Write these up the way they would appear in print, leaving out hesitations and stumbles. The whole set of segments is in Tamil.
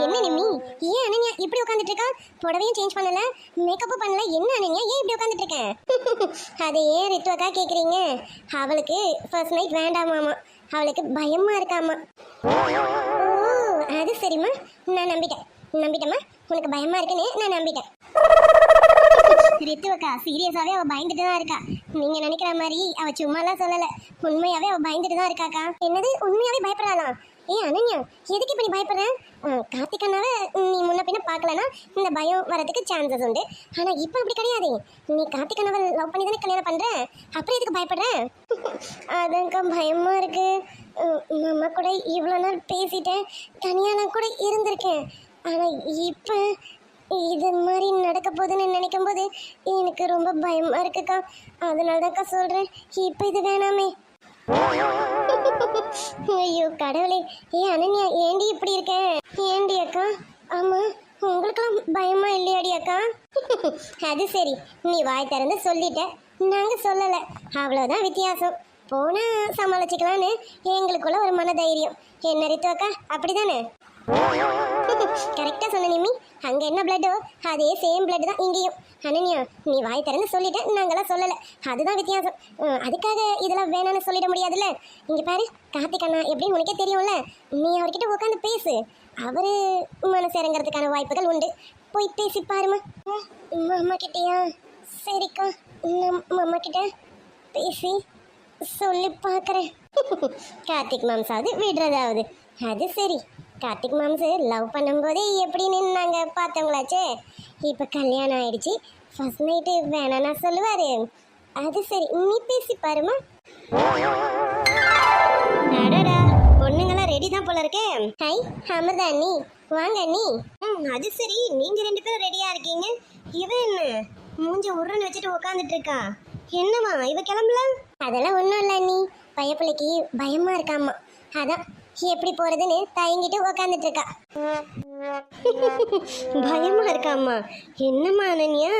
என்ன நிம்மி, ஏன் அனன்யா இப்படி உட்காந்துட்டு இருக்கா? புடவையும் சேஞ்ச் பண்ணல, மேக்கப்பும் பண்ணல, என்ன அனன்யா ஏன் இப்படி உட்காந்துட்டு இருக்கேன்? அதை ஏன் ரித்துவக்கா கேக்குறீங்க? அவளுக்கு ஃபர்ஸ்ட் நைட் வேண்டாமாமா, அவளுக்கு பயமா இருக்காமா. ஓ அது சரிம்மா, நான் நம்பிட்டேம்மா, உனக்கு பயமா இருக்குன்னு நான் நம்பிட்டேன். ரித்துவக்கா சீரியஸாவே அவ பயந்துட்டு தான் இருக்கா. நீங்க நினைக்கிற மாதிரி அவ சும்மாலாம் சொல்லல, உண்மையாவே அவ பயந்துட்டு தான் இருக்காக்கா. என்னது உண்மையாவே பயப்படலாம்? ஏய் அனன்யா, எதுக்கு இப்படி பயப்படுற? கார்த்திக் அண்ணாவை நீ முன்ன பின்ன பார்க்கலன்னா இந்த பயம் வரதுக்கு சான்சஸ் உண்டு. ஆனா இப்போ அப்படி கிடையாது. நீ கார்த்திக் அண்ணாவை லவ் பண்ணி தானே கல்யாணம் பண்ற, அப்புறம் எதுக்கு பயப்படுற? அதுக்கா பயமா இருக்கு. மாமா கூட இவ்வளோ நாள் பேசிட்டேன், தனியாக கூட இருந்திருக்கேன். ஆனா இப்போ இது மாதிரி நடக்க போகுதுன்னு நினைக்கும் போது எனக்கு ரொம்ப பயமா இருக்குக்கா. அதனால தான்க்கா சொல்றேன், இப்போ இது வேணாமே. ஐயோ கடவுளே, ஏன் அனன்யா ஏண்டி இப்படி இருக்க? ஏண்டி அக்கா? ஆமா, உங்களுக்கெல்லாம் பயமா இல்லையாடி அக்கா? அது சரி, நீ வாய் திறந்து சொல்லிட்ட, நாங்க சொல்லல, அவ்வளவுதான் வித்தியாசம். போனா சமாளிச்சுக்கலான்னு எங்களுக்குள்ள ஒரு மன தைரியம். என்ன ரித்து அக்கா, அப்படிதானே? கரெக்டா சொன்ன நிம்மி. அங்க என்ன பிளட்டோ அதே சேம் பிளட் தான் இங்கேயும். அனன்யா நீ வாய் திறந்து சொல்லிட்ட, நாங்களாம் சொல்லல, அதுதான் வித்தியாசம். அதுக்காக இதெல்லாம் வேணான்னு சொல்லிட முடியாதுல்ல. இங்க பாரு, கார்த்திக் அண்ணா எப்படின்னு உனக்கே தெரியும்ல. நீ அவர்கிட்ட உட்காந்து பேசு, அவரு மனசு இறங்குறதுக்கான வாய்ப்புகள் உண்டு. போய் பேசி பாருமா. மாமா கிட்டயா? சரிக்கா, நான் மாமா கிட்ட பேசி சொல்லி பார்க்குறேன். கார்த்திக் மாம்சாவது விடுறதாவது. அது சரி, கார்த்திக் மாம்ஸ் லவ் பண்ணும்போதே எப்படின்னு நாங்கள் பார்த்தவங்களாச்சே. இப்போ கல்யாணம் ஆயிடுச்சு, ஃபர்ஸ்ட் நைட்டு வேணான்னா சொல்லுவார். அது சரி, நீ பேசி பாருமா. அடடா, பொண்ணுங்களாம் ரெடி தான் போல இருக்கே. ஹை அமிர்தா அண்ணி, வாங்க அண்ணி. அது சரி, நீங்கள் 2 பேரும் ரெடியாக இருக்கீங்க. இவன் என்ன மூஞ்ச உருன்னு வச்சுட்டு உட்காந்துட்டு இருக்கா? என்னம்மா இவ கிளம்பல? அதெல்லாம் ஒன்றும் இல்லை அண்ணி, பையப்பிள்ளைக்கு பயமா இருக்காமா, அதான் எப்படி போறதுன்னு தயங்கிட்டு உக்காந்துட்டு இருக்கா. பயமா இருக்காமா? என்னம்மா அனன்யா,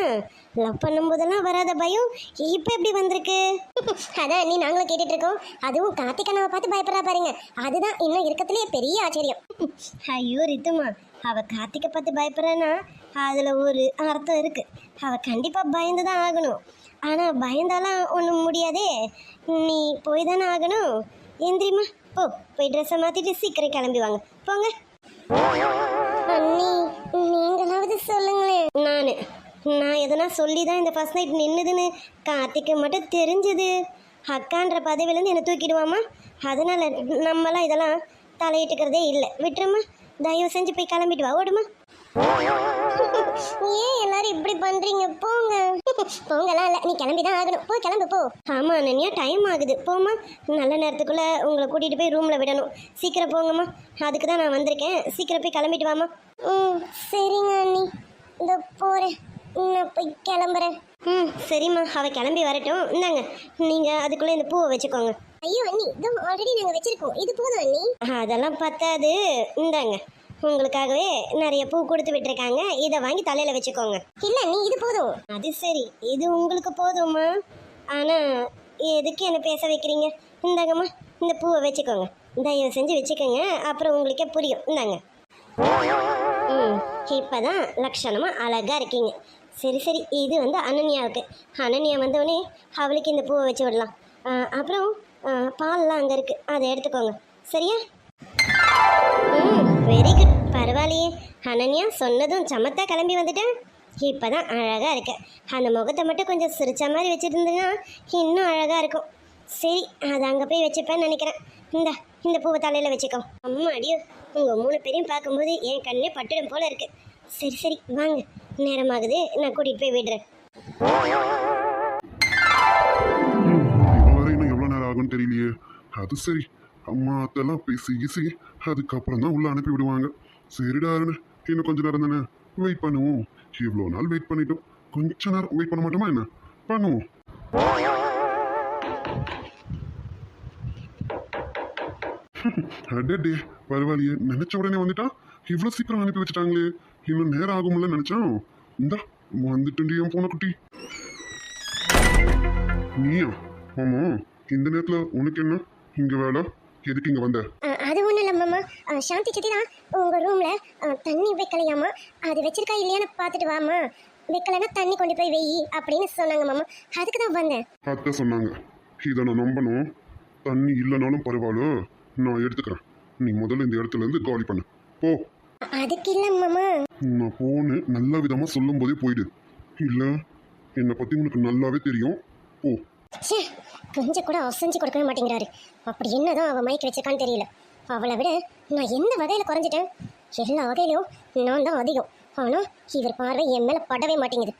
லவ் பண்ணும் போதெல்லாம் வராத பயம் இப்ப எப்படி வந்திருக்கு? அதான் நீ நாங்களும் கேட்டுட்டு இருக்கோம். அதுவும் கார்த்திக் அண்ணாவை பார்த்து பயப்படுறா பாருங்க, அதுதான் இன்னும் இருக்கத்திலேயே பெரிய ஆச்சரியம். ஐயோ ரித்துமா, அவ கார்த்திகை பார்த்து பயப்படுறான்னா அதுல ஒரு அர்த்தம் இருக்கு. அவ கண்டிப்பா பயந்துதான் ஆகணும். ஆனா பயந்தாலாம் ஒன்றும் முடியாதே, நீ போய் தானே ஆகணும். எந்திரிமா, போய் ட்ரெஸ்ஸை மாற்றிட்டு சீக்கிரம் கிளம்பி வாங்க, போங்க. அண்ணி நீங்களாவது சொல்லுங்களேன். நான் எதனா சொல்லி தான் இந்த ஃபர்ஸ்ட் நைட் நின்றுதுன்னு கார்த்திக்கு மட்டும் தெரிஞ்சது. அக்கான்ற பதவியிலேருந்து என்னை தூக்கிடுவாமா, அதனால நம்மளாம் இதெல்லாம் தலையிட்டுக்கிறதே இல்லை. விட்டுருமா, தயவு செஞ்சு போய் கிளம்பிட்டு வா, ஓடுமா. ஏன் எல்லாரும் இப்படி பண்றீங்க? போங்க. போங்கலாம் இல்லை, நீ கிளம்பி தான் ஆகணும், போ கிளம்பு போ. ஆமா அனன்யா, டைம் ஆகுது, போமா. நல்ல நேரத்துக்குள்ள உங்களை கூட்டிட்டு போய் ரூம்ல விடணும். சீக்கிரம் போங்கம்மா, அதுக்கு தான் நான் வந்திருக்கேன். சீக்கிரம் போய் கிளம்பிட்டு வாமா. சரிங்க அண்ணி, இந்த போறேன், நான் போய் கிளம்புறேன். சரிம்மா, அவ கிளம்பி வரட்டும். இந்தாங்க, நீங்க அதுக்குள்ள இந்த பூவை வச்சுக்கோங்க. ஐயோ அண்ணி, இதோ ஆல்ரெடி நாங்கள் வச்சிருக்கோம், இது போதும் அண்ணி. அதெல்லாம் பத்தாது, இந்தாங்க, உங்களுக்காகவே நிறைய பூ கொடுத்து விட்டுருக்காங்க, இதை வாங்கி தலையில வச்சுக்கோங்க. இல்ல நீ இது போதும். அது சரி, இது உங்களுக்கு போதுமா? ஆனா எதுக்கு என்ன பேச வைக்கிறீங்க? இந்தாங்கம்மா, இந்த பூவை வச்சுக்கோங்க, தயவு செஞ்சு வச்சுக்கோங்க, அப்புறம் உங்களுக்கே புரியும். இந்தாங்க. இப்பதான் லட்சணமா அழகா இருக்கீங்க. சரி சரி, இது வந்து அனன்யாவுக்கு. அனன்யா வந்தோடனே அவளுக்கு இந்த பூவை வச்சு விடலாம். அப்புறம் பால்லாம் அங்கே இருக்கு, அதை எடுத்துக்கோங்க, சரியா? வெரி குட், பரவாயில்லையே. அனன்யா சொன்னதும் சமத்தா கிளம்பி வந்துட்டேன். இப்போதான் அழகாக இருக்கு. அந்த முகத்தை மட்டும் கொஞ்சம் சிரிச்ச மாதிரி வச்சுருந்தீங்கன்னா இன்னும் அழகாக இருக்கும். சரி, அதை அங்கே போய் வச்சுப்பேன்னு நினைக்கிறேன். இந்த பூவை தலையில் வச்சுக்கோ. அம்மா அடியோ, உங்கள் 3 பேரையும் பார்க்கும்போது என் கண்ணே பட்டுடும் போல இருக்கு. சரி சரி வாங்க, நேரமாகுது, நான் கூட்டிகிட்டு போய் விடுறேன். எவ்வளோ நேரம் ஆகும்னு தெரியலையே. அது சரி, அம்மா அதெல்லாம் பேசி அதுக்கப்புறம் தான் உள்ள அனுப்பி விடுவாங்க. சரிடா, இன்னும் கொஞ்ச நேரம் தானே வெயிட் பண்ணுவோம். இவ்வளோ நாள் வெயிட் பண்ணிட்டோம், கொஞ்ச நேரம் வெயிட் பண்ண மாட்டோமா என்ன? பண்ணுவோம். அடே பரவாயில்லையே, நினைச்ச உடனே வந்துட்டா. இவ்வளோ சீக்கிரம் அனுப்பி வச்சுட்டாங்களே, இன்னும் நேரம் ஆகும்ல நினைச்சோம். இந்தா வந்துட்டு என் போன குட்டி. நீயா? ஆமா, இந்த நேரத்தில் உனக்கு என்ன இங்க வேலை? எதுக்கு இங்க வந்த? அது ஒண்ணு இல்ல மாமா, சாந்தி சித்தி தான் உங்க ரூம்ல தண்ணி வைக்கலையாமா, அது வச்சிருக்கா இல்லையான்னு பார்த்துட்டு வாமா, வைக்கலன்னா தண்ணி கொண்டு போய் வெயி அப்படின்னு சொன்னாங்க மாமா. அதுக்கு தான் வந்தேன். அத்தை சொன்னாங்க, இதை நான் நம்பணும். தண்ணி இல்லைனாலும் பரவாயில்ல, நான் எடுத்துக்கிறேன். நீ முதல்ல இந்த இடத்துல இருந்து காலி பண்ணு. போ. அதுக்கு இல்ல மாமா. நான் போன்னு நல்ல விதமா சொல்லும் போதே போயிடு. இல்ல, என்னை பத்தி உனக்கு நல்லாவே தெரியும். போ. ச்சே, கொஞ்சம் கூட அசைஞ்சு கொடுக்கவே மாட்டேங்கிறாரு. அப்படி என்னதான் அவ மயக்க வச்சிருக்கான்னு தெரியல. அவளை விட நான் எந்த வகையில குறைஞ்சிட்டேன்? எல்லா வகையிலும் நான் தான் அதிகம். ஆனா இவர் பார்வை என் மேல படவே மாட்டேங்குது.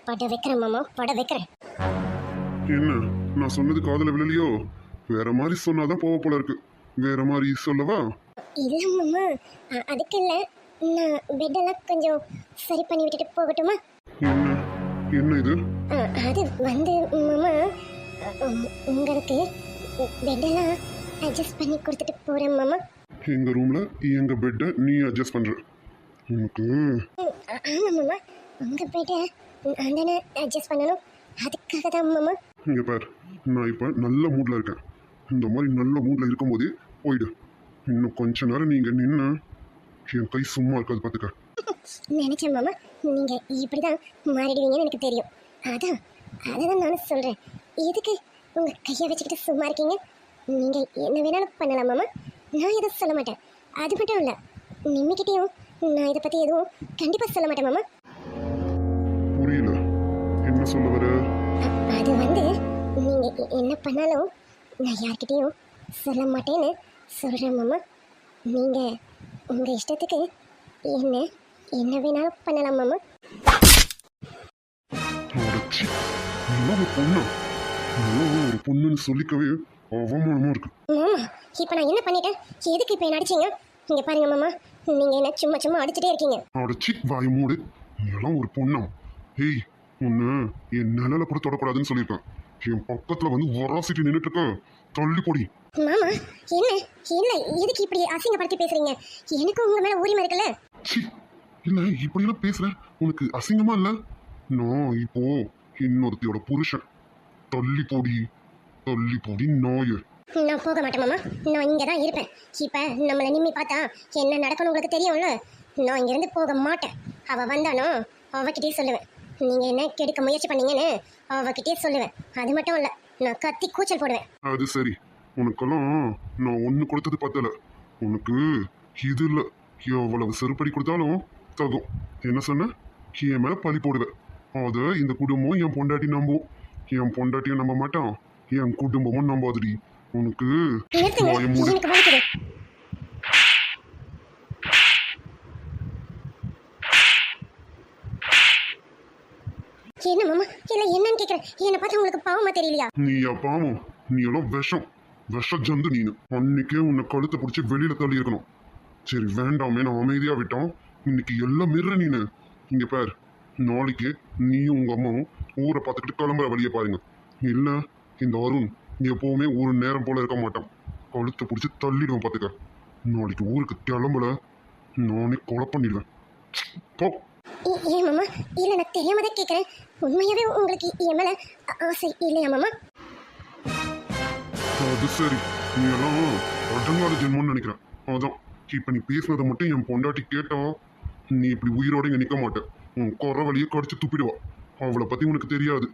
பட வைக்கிறேன் மாமா, பட வைக்கிறேன். என்ன, நான் சொன்னது காதுல விழலையோ? வேற மாதிரி சொன்னாதான் போக போல இருக்கு. வேற மாதிரி சொல்லவா? இல்ல மாமா, அதுக்கு இல்ல. நான் பெட்டெல்லாம் கொஞ்சம் சரி பண்ணி விட்டுட்டு போகட்டுமா? என்ன என்ன இது? அது வந்து மாமா, உங்களுக்கு பெட்டெல்லாம் அட்ஜஸ்ட் பண்ணி கொடுத்துட்டு போறேன் மாமா. எங்க ரூம்ல எங்க பெட்டை நீ அட்ஜஸ்ட் பண்ற? உனக்கு ஆமா மாமா, உங்க பெட்டை நான் தானே அட்ஜஸ்ட் பண்ணணும். அதுக்காக தான் மாமா. இங்க பாரு, நான் இப்ப நல்ல மூட்ல இருக்கேன். இந்த மாதிரி நல்ல மூட்ல இருக்கும்போதே போயிடு. இன்னும் கொஞ்ச நேரம் நீங்க நின்று என் கை சும்மா இருக்காது பாத்துக்க. நினைச்சேன் மாமா, நீங்க இப்படிதான் மாறிடுவீங்கன்னு எனக்கு தெரியும். அதான் நானும் சொல்றேன். எதுக்கு உங்க கையை வச்சுக்கிட்டு சும்மா இருக்கீங்க? நீங்க என்ன வேணாலும் பண்ணலாம் மாமா, நான் எதுவும் சொல்ல மாட்டேன். அது மட்டும் இல்ல, நிம்மிக்கிட்டையும் நான் இதை பத்தி எதுவும் கண்டிப்பா சொல்ல மாட்டேன் மாமா. புரியல, என்ன சொல்ல வர? அது வந்து நீங்க என்ன பண்ணாலும் நான் யார்கிட்டயும் சொல்ல மாட்டேன்னு சொல்றேன் மாமா. நீங்க உங்க இஷ்டத்துக்கு என்ன வேணாலும் பண்ணலாம் மாமா. அடச்சி, நீலாம் ஒரு பொண்ணா? நீலாம் ஒரு பொண்ணுன்னு சொல்லிக்கவே அவமானமா இருக்கு. மாமா, இப்ப நான் என்ன பண்ணிட்டேன்? எதுக்கு இப்ப என்ன அடிச்சீங்க? இங்க பாருங்க மாமா, நீங்க என்ன சும்மா சும்மா அடிச்சுட்டே இருக்கீங்க. அடச்சி, வாய் மூடு. நீலாம் ஒரு பொண்ணா? ஏய், உன்னை என் நிழல கூட தொடக்கூடாதுன்னு சொல்லியிருக்கேன். என் பக்கத்துல வந்து ஒராசிட்டு நின்றுட்டு இருக்க. தள்ளி போடி. மாமா, என்ன எதுக்கு இப்படி அசிங்கப்படுத்தி பேசுறீங்க? எனக்கு உங்க மேல உரிமை இருக்குல்ல. சி, இல்ல இப்படியெல்லாம் பேசுற, உனக்கு அசிங்கமா இல்ல? நான் இப்போ இன்னொருத்தியோட புருஷன். தள்ளி போடி, தள்ளி போடி நாய. நான் போக மாட்டேன் மாமா, நான் இங்க தான் இருப்பேன். இப்ப நம்மள நிம்மி பார்த்தா என்ன நடக்கணும் உங்களுக்கு தெரியும்ல. நான் இங்க இருந்து போக மாட்டேன். அவ வந்தானோ அவகிட்டே சொல்லுவேன், நீங்க என்ன கெடுக்க முயற்சி பண்ணீங்கன்னு அவகிட்டே சொல்லுவேன். அது மட்டும் இல்ல, நான் கத்தி கூச்சல் போடுவேன். அது சரி, உனக்கெல்லாம் நான் ஒண்ணு கொடுத்தது பத்தல. உனக்கு இது இல்ல, எவ்வளவு செருப்படி கொடுத்தாலும் தகும். என்ன சொன்ன? என் மேல பழி போடுவேன். அத இந்த குடும்பம் என் பொண்டாட்டி நம்பும். என் பொண்டாட்டியும் நம்ப மாட்டான், என் குடும்பமும் நம்பாதுடி. உனக்கு நிறுத்துங்க, வாயை மூடு. எனக்கு வலிக்குது. என்ன மாமா, இல்ல என்னன்னு கேக்குறேன். என்ன பார்த்தா உங்களுக்கு பாவமா தெரியலையா? நீ பாவம், நீ எல்லாம் விஷம், விஷ ஜந்து நீனு. அன்னைக்கே உன்னை கழுத்தை பிடிச்சி வெளியில தள்ளி இருக்கணும். சரி வேண்டாமே, நான் அமைதியா விட்டோம். இன்னைக்கு எல்லாம் மிர்ற நீனு. இங்க பாரு, நாளைக்கு நீயும் உங்க அம்மாவும் ஊரை பார்த்துக்கிட்டு கிளம்புற வழியை பாருங்க. இல்ல இந்த அருண் எப்பவுமே ஒரு நேரம் போல இருக்க மாட்டான். கழுத்தை பிடிச்சி தள்ளிடுவேன் பாத்துக்க. நாளைக்கு ஊருக்கு கிளம்பல, நானே கொலை பண்ணிடுவேன். போ. ஏன் மாமா, இல்ல நான் தெரியாம தான் கேக்குறேன். உண்மையாவே உங்களுக்கு என் மேல ஆசை இல்லையா மாமா? அது சரி, நீ எல்லாம் அடங்காத ஜென்மம்னு நினைக்கிறேன். அதான் இப்ப நீ பேசுனதை மட்டும் என் பொண்டாட்டி கேட்டா, நீ இப்படி உயிரோட இங்க நிக்க மாட்டேன். உன் குறை வழியை கடிச்சு துப்பிடுவா. அவளை பத்தி உனக்கு தெரியாது.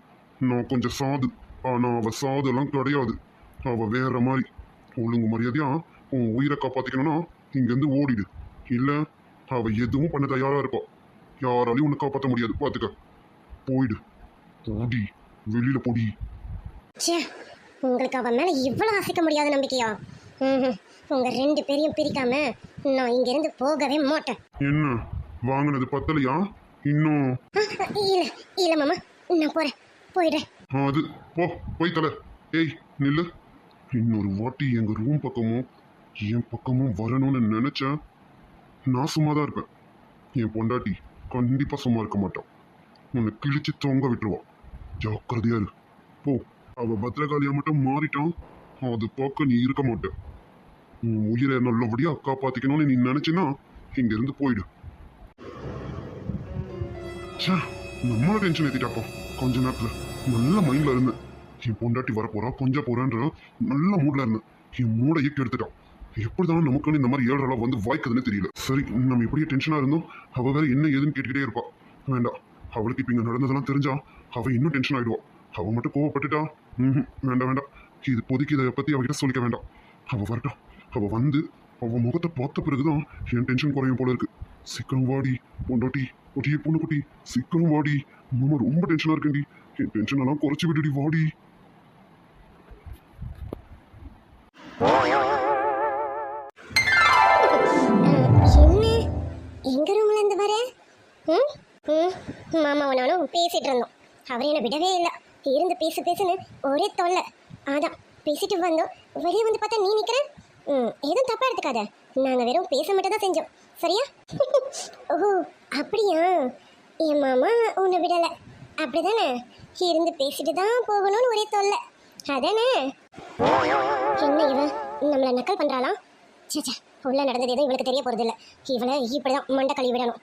நான் கொஞ்சம் சாது, ஆனா அவ சாதெல்லாம் கிடையாது. அவ வேற மாதிரி. ஒழுங்கு மரியாதையா உன் உயிரை காப்பாத்திக்கணும்னா இங்க இருந்து ஓடிடு. இல்ல அவ எதுவும் பண்ண தயாரா இருப்பா. யாராலையும் உன்னை காப்பாற்ற முடியாது பாத்துக்க. போயிடு, ஓடி, வெளியில போடி. ச்சே, உங்களுக்கு அவன் மேல இவ்வளவு ஆசைக்க முடியாத நம்பிக்கையா? உங்க ரெண்டு பேரையும் பிரிக்காம நான் இங்க இருந்து போகவே மாட்டேன். என்ன வாங்கினது பத்தலையா இன்னும்? இல்ல இல்ல மாமா, நான் போறேன், போயிடுறேன். அது போ, போய் தல. ஏய் நில்லு. இன்னொரு வாட்டி எங்க ரூம் பக்கமும் என் பக்கமும் வரணும்னு நினைச்சேன், நான் சும்மா தான் இருப்பேன். என் பொண்டாட்டி கண்டிப்பா சும்மா இருக்க மாட்டான். உன்னை கிழிச்சு தொங்க விட்டுருவா. ஜாக்கிரதையா இரு. போ. அவ பத்திரகாளியா மட்டும் மாறிட்டான், அது பார்க்க நீ இருக்க மாட்ட. உன் உயிரை நல்லபடியா காப்பாத்திக்கணும்னு நீ நினைச்சினா இங்க இருந்து போயிடு. நம்மள டென்ஷன் ஏத்திட்டாப்பா. கொஞ்ச நேரத்துல நல்ல மைண்ட்ல இருந்தேன். என் பொண்டாட்டி வரப்போறா கொஞ்சம் போறேன்ற நல்ல மூட்ல இருந்தேன். என் மூடையே கெடுத்துட்டான். எப்படிதான் நமக்கு இந்த மாதிரி ஏழரை வந்து வாய்க்குதுன்னு தெரியல. சரி, நம்ம இப்படியே டென்ஷனா இருந்தோம். அவ வேற என்ன ஏதுன்னு கேட்டுக்கிட்டே இருப்பா. வேண்டாம், அவளுக்கு இப்ப இங்க நடந்ததெல்லாம் தெரிஞ்சா அவ இன்னும் டென்ஷன் ஆயிடுவா. அவ மட்டும் கோவப்பட்டுட்டா வேண்டாம் வேண்டாம். இது இப்போதைக்கு இதை பத்தி அவகிட்ட சொல்லிக்க வேண்டாம். அவ வரட்டும். அவ வந்து அவ முகத்தை பார்த்த பிறகுதான் என் டென்ஷன் குறையும் போல இருக்கு. சீக்கிரம் வாடி பொண்டாட்டி, ஒட்டியே பொண்ணு குட்டி, சீக்கிரம் வாடி. மாமா ரொம்ப டென்ஷனா இருக்கேன்டி. என் டென்ஷன் எல்லாம் குறைச்சி விடுடி, வாடி. என்ன எங்க ரூம்ல இருந்து வர? மாமாவை நானும் பேசிட்டு இருந்தோம். அவர் என்ன விடவே இல்லை. இருந்து பேசு பேசுன்னு ஒரே தொல்லை. அதான் பேசிட்டு வந்தோம். வெளியே வந்து பார்த்தா நீ நிக்கிற. எதுவும் தப்பா எடுத்துக்காத. நாங்க வெறும் பேச மட்டும் தான் செஞ்சோம், சரியா? ஓ அப்படியா? என் மாமா உன்னை விடலை அப்படிதானே? இருந்து பேசிட்டு தான் போகணும்னு ஒரே தொல்லை, அதானே? என்ன இவன் நம்மளை நக்கல் பண்றாளாம்? சேச்சா, உள்ள நடந்தது எதுவும் இவளுக்கு தெரிய போறது இல்ல. இவளை இப்படிதான் மண்டை கழுவி விடணும்.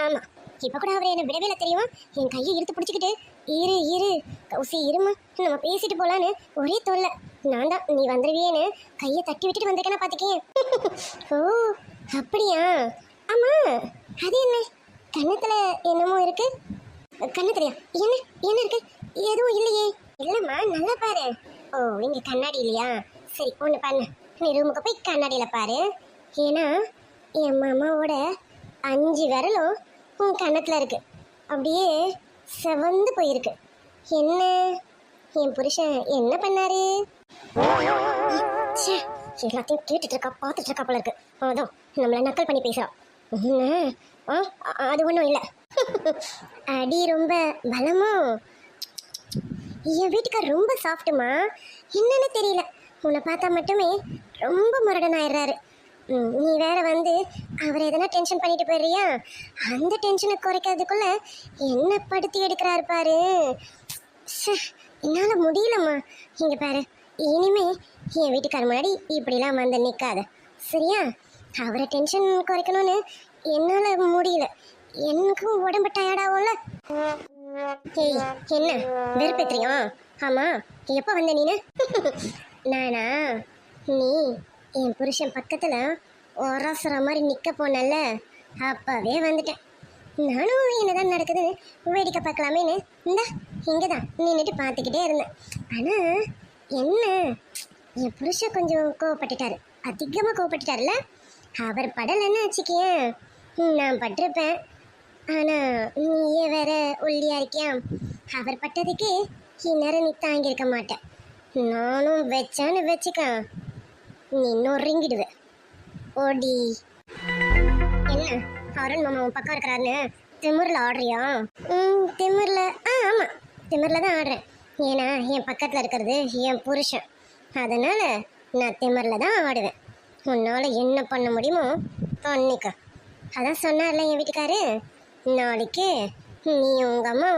ஆமா, இப்ப கூட அவரை என்ன விடவே இல்லை தெரியுமா? என் கையை இழுத்து பிடிச்சிக்கிட்டு இரு இரு கௌசி இருமா, நம்ம பேசிட்டு போலான்னு ஒரே தொல்லை. நான் தான் நீ வந்துருவியேன்னு கையை தட்டி விட்டுட்டு வந்திருக்கேன்னா பாத்துக்கேன். ஓ அப்படியா? ஆமா, அது என்ன கண்ணத்துல என்னமோ இருக்கு? கண்ணத்துலையா? என்ன என்ன இருக்கு? எதுவும் இல்லையே. இல்லம்மா, நல்லா பாரு. ஓ இங்க கண்ணாடி இல்லையா? சரி ஒண்ணு பண்ணு, நீ ரூமுக்கு போய் கண்ணாடியில பாரு. ஏன்னா என் மாமாவோட 5 விரலும் உன் கண்ணத்துல இருக்கு. அப்படியே செவந்து போயிருக்கு. என்ன என் புருஷன் என்ன பண்ணாரு? எல்லாத்தையும் கேட்டுட்டு இருக்கா, பார்த்துட்டு இருக்கா போல இருக்கு. அதான் நம்மள நக்கல் பண்ணி பேசுறான். அது ஒன்றும் இல்லை. அடி ரொம்ப பலமோ? என் வீட்டுக்கார் ரொம்ப சாஃப்ட்டுமா, என்னன்னு தெரியல. உன்னை பார்த்தா மட்டுமே ரொம்ப முரடன் ஆயிடுறாரு. நீ வேற வந்து அவர் எதனா டென்ஷன் பண்ணிட்டு போயிடுறியா? அந்த டென்ஷனை குறைக்கிறதுக்குள்ள என்ன படுத்தி எடுக்கிறாரு பாரு. என்னால் முடியலம்மா. இங்கே பாரு, இனிமே என் வீட்டுக்கார முன்னாடி இப்படிலாம் வந்து நிற்காத, சரியா? அவரை டென்ஷன் குறைக்கணும்னு என்னால் முடியல. எனக்கும் உடம்பு டயர்டாகும்ல. ஏய் என்ன வெறுப்பேத்துறியா? ஆமாம், எப்போ வந்த நீனு? நானா? நீ என் புருஷன் பக்கத்தில் ஒரசுற மாதிரி நிற்க போனல, அப்போவே வந்துட்டேன். நானும் என்னதான் நடக்குதுன்னு வேடிக்கை பார்க்கலாமேன்னு இந்தா இங்கே தான் நின்றுட்டு பார்த்துக்கிட்டே இருந்தேன். ஆனால் என்ன, என் புருஷன் கொஞ்சம் கோவப்பட்டுட்டாரு, அதிகமாக கோவப்பட்டுட்டார்ல. அவர் படலைன்னு வச்சுக்கேன், நான் பட்டிருப்பேன். ஆனால் நீயே வேற ஒல்லியா இருக்கியா? அவர் பட்டதுக்கு இந்நேரம் நீ தாங்கியிருக்க மாட்டேன். நானும் வச்சான்னு வச்சுக்க, நீ நொறுங்கிடுவ. ஓடி. என்ன அருண் மாமா உன் பக்கம் இருக்கிறாருன்னு திமிரில் ஆடுறியா? திமிரில்? ஆமாம், திமிரில் தான் ஆடுறேன். ஏன்னா என் பக்கத்தில் இருக்கிறது என் புருஷன், அதனால் நான் திமிரில் தான் ஆடுவேன். உன்னால் என்ன பண்ண முடியுமோ பண்ணிக்க. அதான் சொன்னார்ல என் வீட்டுக்காரு, நாளைக்கு நீ உங்கள் அம்மா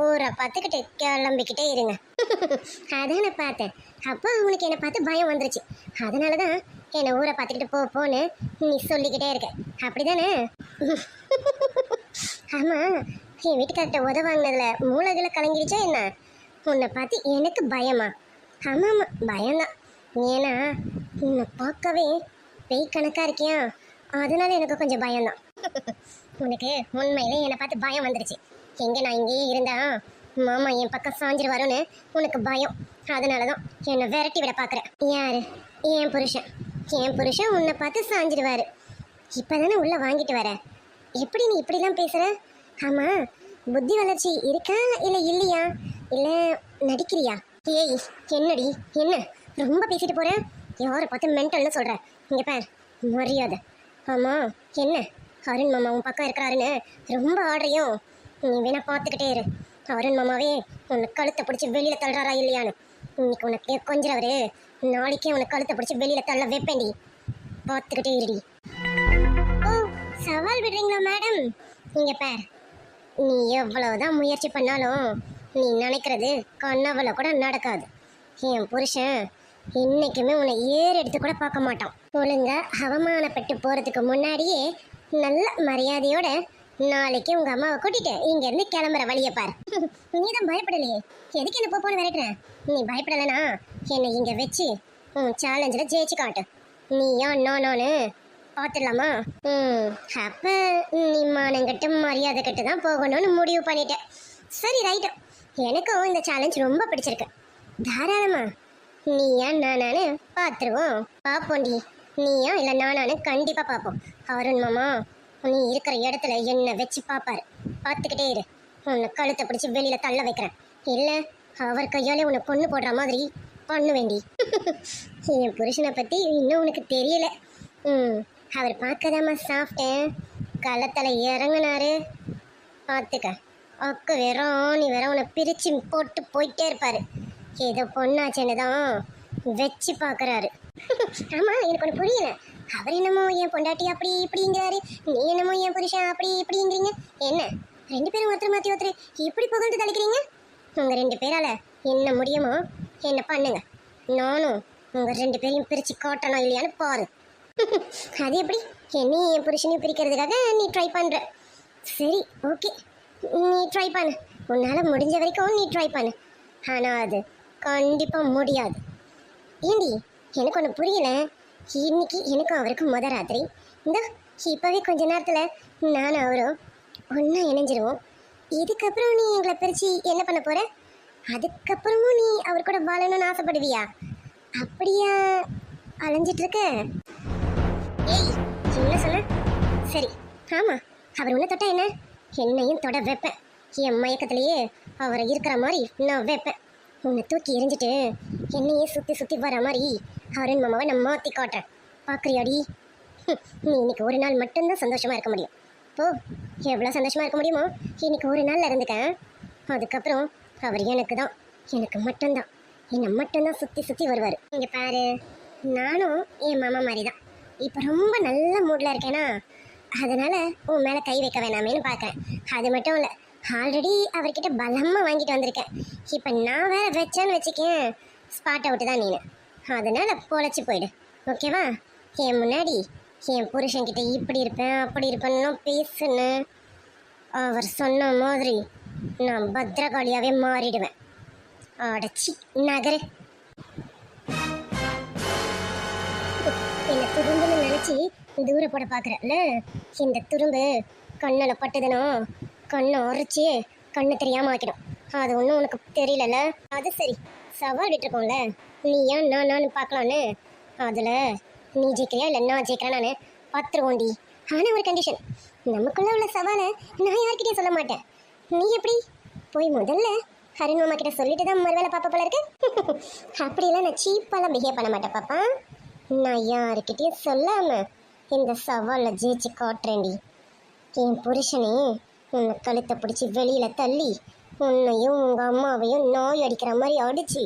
ஊரை பார்த்துக்கிட்டு கிளம்பிக்கிட்டே இருங்க. அதான் நான் பார்த்தேன். அப்போ அவனுக்கு என்னை பார்த்து பயம் வந்துருச்சு. அதனால தான் என்னை ஊரை பார்த்துக்கிட்டு போன்னு நீ சொல்லிக்கிட்டே இருக்க, அப்படி தானே? ஆமாம், என் வீட்டுக்கார்ட்ட உதவாங்கினதுல மூளைகளை கலங்கிடுச்சா என்ன? உன்னை பார்த்து எனக்கு பயமா? ஆமாம் ஆமாம், பயம்தான். ஏன்னா உன்னை பார்க்கவே பேய் கணக்காக இருக்கியா, அதனால எனக்கு கொஞ்சம் பயம்தான். உனக்கு உண்மையிலே என்னை பார்த்து பயம் வந்துருச்சு. எங்கே நான் இங்கேயே இருந்தா மாமா என் பக்கம் சாஞ்சிருவாருன்னு உனக்கு பயம், அதனால தான் என்னை விரட்டி விட பார்க்குறேன். யாரு? என் புருஷன். என் புருஷன் உன்னை பார்த்து சாஞ்சிடுவாரு. இப்போ தானே உள்ளே வாங்கிட்டு வர, எப்படி நீ இப்படிலாம் பேசுகிற? ஆமாம், புத்தி வளர்ச்சி இருக்கா இல்லை இல்லையா? இல்லை நடிக்கிறியா? ஏய் என்னடி என்ன ரொம்ப பேசிட்டு போகிறேன்? யாரை பார்த்து மென்டல்னு சொல்கிறேன்? இங்கே பார், மரியாதை. ஆமாம் என்ன, அருண் மாமா உன் பக்கம் இருக்கிறாருன்னு ரொம்ப ஆடுறியோ? நீ வேணா பார்த்துக்கிட்டே இரு. அருண் மாமாவே உன்னை கழுத்தை பிடிச்சி வெளியில் தள்ளுறாரா இல்லையான்னு. இன்னைக்கு உனக்கு கொஞ்சிறவரு, நாளைக்கே உனக்கு கழுத்தை பிடிச்சி வெளியில் தள்ள வைப்பேன்டி, பார்த்துக்கிட்டே இருடி. ஓ சவால் விடுறீங்களா மேடம்? இங்கே பார், நீ எவ்வளவுதான் முயற்சி பண்ணாலும் நீ நினைக்கிறது கனவுல கூட நடக்காது. என் புருஷன் இன்னைக்குமே உன்னை எடுத்து கூட பார்க்க மாட்டான். ஒழுங்கா அவமானப்பட்டு போகிறதுக்கு முன்னாடியே நல்ல மரியாதையோட நாளைக்கு உங்க அம்மாவை கூட்டிட்டு இங்க இருந்து கிளம்புற வழியை பாரு. நீ தான் பயப்படலையே, எதுக்கு என்ன போன்னு விரட்டுற? நீ பயப்படலைனா என்னை இங்க வச்சு உன் சேலஞ்சில் ஜெயிச்சு காட்டு. நீயா நானு பார்த்துடலாமா? அப்ப நீ மானங்கிட்ட மரியாதை கிட்ட தான் போகணும்னு முடிவு பண்ணிட்டேன். சரி ரைட்டு, எனக்கும் இந்த சேலஞ்ச் ரொம்ப பிடிச்சிருக்கு. தாராளமா நீயா நானு பார்த்துருவோம். பார்ப்போண்டி, நீயா இல்லை நானு கண்டிப்பாக பார்ப்போம். அருண் மாமா நீ இருக்கிற இடத்துல என்ன வச்சு பார்ப்பாரு. பார்த்துக்கிட்டே இரு. உன்னை கழுத்தை பிடிச்சி வெளியில தள்ள வைக்கிறேன். இல்லை அவர் கையாலே உன்னை கொண்டு போடுற மாதிரி பண்ணு வேண்டி. என் புருஷனை பற்றி இன்னும் உனக்கு தெரியல. அவர் பார்க்கதாம்மா சாப்பிட்டேன். களத்தில் இறங்கினாரு பார்த்துக்க. அக்கு வெறும் நீ வேற உன்னை பிரித்து போட்டு போயிட்டே இருப்பாரு. ஏதோ பொண்ணாச்சேன்னு தான் வச்சு பார்க்குறாரு. ஆமாம், எனக்கு ஒன்று புரியல. அவர் என்னமோ என் பொண்டாட்டி அப்படி இப்படிங்கிறாரு, நீ என்னமோ என் புருஷன் அப்படி இப்படிங்கிறீங்க. என்ன ரெண்டு பேரும் ஒருத்தர் மாற்றி ஒருத்தர் இப்படி புகழ்ந்து தலைக்கிறீங்க? உங்கள் ரெண்டு பேரால் என்ன முடியுமோ என்ன பண்ணுங்க. நானும் உங்கள் ரெண்டு பேரையும் பிரித்து காட்டணும் இல்லையான்னு பாரு. அது எப்படி என்னையும் என் புருஷனையும் பிரிக்கிறதுக்காக நீ ட்ரை பண்ணுற? சரி ஓகே, நீ ட்ரை பண்ணு. உன்னால் முடிஞ்ச வரைக்கும் நீ ட்ரை பண்ணு. ஆனால் அது கண்டிப்பாக முடியாது. ஏண்டி எனக்கு ஒன்று புரியல. இன்னைக்கு எனக்கும் அவருக்கும் முத ராத்திரி. இந்த இப்போவே கொஞ்ச நேரத்தில் நானும் அவரும் ஒன்றா இணைஞ்சிருவோம். இதுக்கப்புறம் நீ எங்களை பிரித்து என்ன பண்ண போகிற? அதுக்கப்புறமும் நீ அவர் கூட வாழணும்னு ஆசைப்படுவியா? அப்படியா அலைஞ்சிட்டு இருக்க? ஏய் என்ன சொன்ன? சரி ஆமாம், அவர் உன்னை தொட்டா என்ன, என்னையும் தொட வைப்பேன். என் மயக்கத்திலேயே அவரை இருக்கிற மாதிரி நான் வைப்பேன். உன்னை தூக்கி எரிஞ்சிட்டு என்னையே சுற்றி சுற்றி வர மாதிரி அருண் மாமாவை நான் மாற்றி காட்டுறேன். பார்க்குறியாடி? நீ இன்னைக்கு ஒரு நாள் மட்டும்தான் சந்தோஷமாக இருக்க முடியும். போ, எவ்வளோ சந்தோஷமாக இருக்க முடியுமோ இன்னைக்கு ஒரு நாளில் இருந்துக்கேன். அதுக்கப்புறம் அவர் எனக்கு தான், எனக்கு மட்டும்தான், என்னை மட்டும்தான் சுற்றி சுற்றி வருவார். இங்கே பாரு, நானும் என் மாமா மாதிரி தான். இப்போ ரொம்ப நல்ல மூடில் இருக்கேனா, அதனால் உன் மேலே கை வைக்க வேணாமேன்னு பார்க்குறேன். அது மட்டும் இல்லை, ஆல்ரெடி அவர்கிட்ட பலமாக வாங்கிட்டு வந்திருக்கேன். இப்போ நான் வேற வச்சேன்னு வச்சுக்கேன், ஸ்பாட் அவுட்டு தான் நீனு. அதனால் பொழைச்சி போயிடு, ஓகேவா? என் முன்னாடி என் புருஷன்கிட்ட இப்படி இருப்பேன் அப்படி இருப்பேன்னு பேசுன்னு அவர் சொன்ன மாதிரி நான் பத்திரகாளியாகவே மாறிடுவேன். அடைச்சி நகரு. என்ன துரும்புன்னு நினச்சி தூர போட பார்க்குறல்ல, இந்த துரும்பு கண்ணில் பட்டுதுனோ கண்ணை உரைச்சி கண்ணு தெரியாமல் ஆக்கிடும். அது ஒன்றும் உனக்கு தெரியலல்ல. அது சரி, சவால் விட்டுருக்கோம்ல, நீ ஏன் நான் பார்க்கலான்னு. அதில் நீ ஜெயிக்கிறியா இல்லை நான் ஜெயிக்கிறேன் நான் பார்த்துருவோண்டி. ஆனால் ஒரு கண்டிஷன், நமக்குள்ளே உள்ள சவாலை நான் யார்கிட்டையும் சொல்ல மாட்டேன். நீ எப்படி போய் முதல்ல அருண் மாமா கிட்ட சொல்லிட்டு தான் மறுவேளை பாப்பா போல இருக்கு. அப்படியெல்லாம் நான் சீப்பாலாம் பிஹேவ் பண்ண மாட்டேன் பாப்பா. நான் யாருக்கிட்டையும் சொல்லாமல் இந்த சவாலில் ஜெயிச்சு காட்டுறேன்டி. என் புருஷனே உன்னை கழுத்தை பிடிச்சி வெளியில் தள்ளி உன்னையும் உங்கள் அம்மாவையும் நோய் அடிக்கிற மாதிரி அடித்து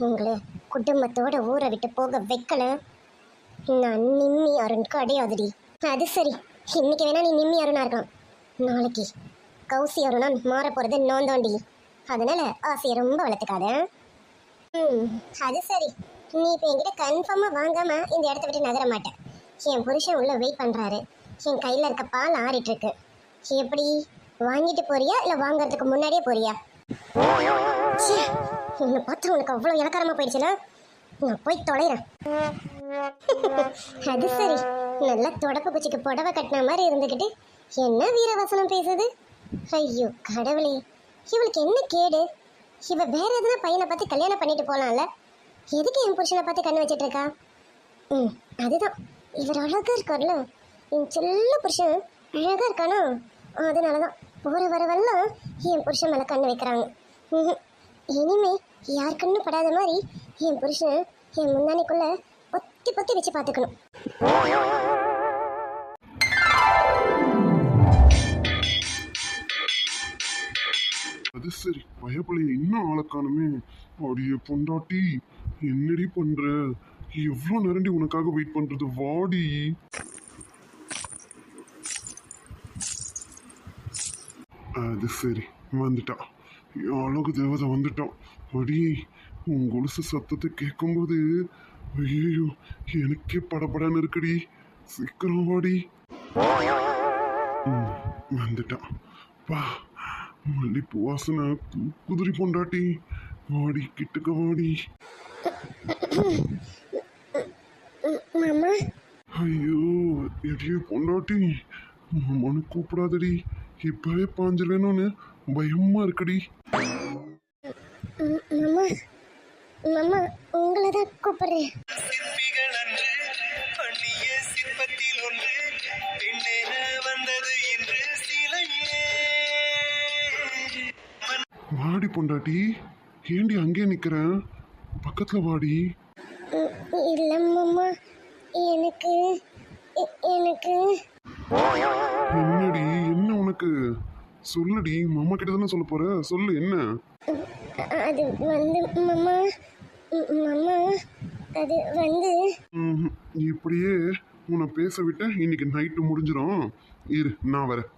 உங்களை குடும்பத்தோட ஊரை விட்டு போக வைக்கல. நான் நிம்மி அருண் கிடையாதுடி. அது சரி, இன்னைக்கு வேணா நீ நிம்மி அருணா இருக்கலாம், நாளைக்கு கௌசி அருணா மாற போகிறது நான் தாண்டி. அதனால ஆசையை ரொம்ப வளர்த்துக்காத. அது சரி, நீ இப்போ என்கிட்ட கன்ஃபார்மாக வாங்காமல் இந்த இடத்த விட்டு நகர மாட்டேன். என் புருஷன் உள்ள வெயிட் பண்ணுறாரு, என் கையில் இருக்க பால் ஆறிட்டுருக்கு. எப்படி வாங்கிட்டு போறியா இல்லை வாங்கறதுக்கு முன்னாடியே போறியா? உன்னை பார்த்து உனக்கு அவ்வளோ இலக்காரமாக போயிடுச்சுல, நான் போய் தொலைறேன். அது சரி, நல்லா தொடப்பு குச்சிக்கு புடவை கட்டின மாதிரி இருந்துக்கிட்டு என்ன வீரவசனம் பேசுது. ஐயோ கடவுளே, இவளுக்கு என்ன கேடு? இவ வேற எதுனா பையனை பார்த்து கல்யாணம் பண்ணிட்டு போகலாம்ல, எதுக்கு என் புருஷனை பார்த்து கண்ணு வச்சிட்டு இருக்கா? அதுதான், இவர் அழகா இருக்கார்ல, என் செல்ல புருஷன் அழகா இருக்கானா, அதனால தான் போகிற வரவெல்லாம் என் புருஷன் மேலே கண்ணு வைக்கிறாங்க. இனிமே யார் கண்ணு படாத மாதிரி என் புருஷன் என் முந்தானிக்குள்ள பொத்தி பொத்தி வச்சு பார்த்துக்கணும். அது சரி, பயப்பலைய இன்னும் ஆளக்கானுமே. அடிய பொண்டாட்டி, என்னடி பண்ற? எவ்வளோ நேரண்டி உனக்காக வெயிட் பண்றது, வாடி. அது சரி, வந்துட்டா அழகு தேவதை வந்துட்டான். அடி, உன் கொலுசு சத்தத்தை கேட்கும்போது ஐயோ எனக்கே படப்படான்னு இருக்குடி. சீக்கிரம் வாடி. வந்துட்டான் பா, மல்லிப்பூ வாசனை குதிரி பொண்டாட்டி. வாடி, கிட்டுக்க வாடி. மாமா ஐயோ எடியே பொண்டாட்டி மாமான்னு கூப்பிடாதடி இப்பவே பாஞ்சிடணும்னு பயமா இருக்குடி. மாமா மாமா உங்களை தான் கூப்பிடுறேன். சிற்பிகள் அன்று பண்ணிய சிற்பத்தில் ஒன்று பெண்ணென வந்தது என்று சிலையே. வாடி பொண்டாட்டி, ஏண்டி அங்கே நிக்கிறேன்? பக்கத்துல வாடி. இல்லை மாமா எனக்கு எனக்கு என்னடி என்ன உனக்கு? சொல்லுடி, மாமா கிட்ட தானே சொல்ல போற, சொல்லு என்ன? அது வந்து மாமா மாமா அது வந்து இப்படியே உன்னை பேச விட்ட இன்னைக்கு நைட்டு முடிஞ்சிடும். இரு நான் வரேன்.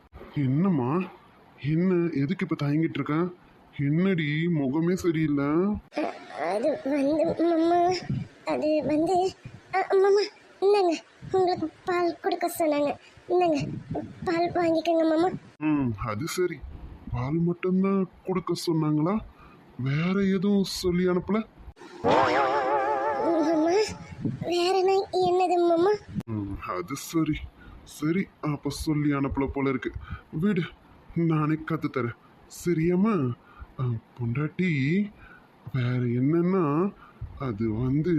என்னம்மா என்ன எதுக்கு இப்ப தயங்கிட்டு இருக்கேன்? என்னடி முகமே சரியில்லை? அது வந்து மாமா அது வந்து மாமா இந்தாங்க உங்களுக்கு பால் கொடுக்க சொன்னாங்க. இந்தாங்க பால் வாங்கிக்கோங்க மாமா. அது சரி, பால் மட்டும்தான் கொடுக்க சொன்னாங்களா? வேற எதுவும் சொல்லி அனுப்பல? மாமா வேற என்னது மாமா? அது சரி சரி, அப்ப சொல்லி அனுப்பல போல இருக்கு. விடு, நானே கத்து தரேன். சரியாம்மா? பொண்டாட்டி, வேற என்னன்னா அது வந்து